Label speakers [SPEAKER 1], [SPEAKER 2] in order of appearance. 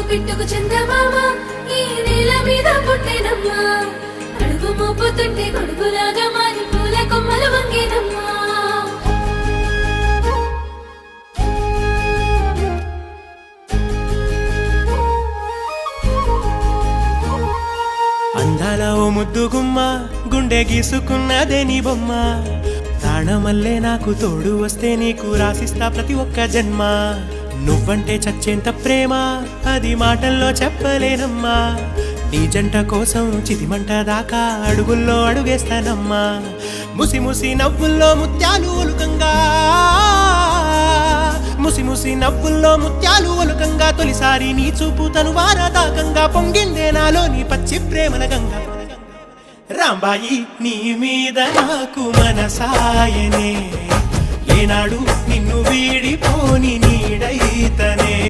[SPEAKER 1] పిట్టుకు చందమామ ఈ నేల మీద పుట్టేనమ్మా అడుగు మోపుతుంటే గొడుగులాగా మారి పూల కొమ్మలు వంగేనమ్మా
[SPEAKER 2] అందాల ఓ ముద్దు గుమ్మ గుండె గీసుకున్నదే నీ బొమ్మ ప్రాణమల్లే నాకు తోడు వస్తే నీకు రాసిస్తా ప్రతి ఒక్క జన్మ నువ్వంటే చచ్చేంత ప్రేమ అది మాటల్లో చెప్పలేనమ్మా నీ జంట కోసం చితిమంట దాకా అడుగుల్లో అడుగేస్తానమ్మా ముసి ముసి నవ్వుల్లో ముత్యాలు ఒలుకంగా ముసి ముసి నవ్వుల్లో ముత్యాలు ఒలుకంగా తొలిసారి నీ చూపు తను వారదాకంగా పొంగిందే నాలో నీ పచ్చి ప్రేమల గంగా రాంబాయి నీ మీద నాకు మనసాయనే ఏనాడు నిన్ను వీడిపోని నీడైతనే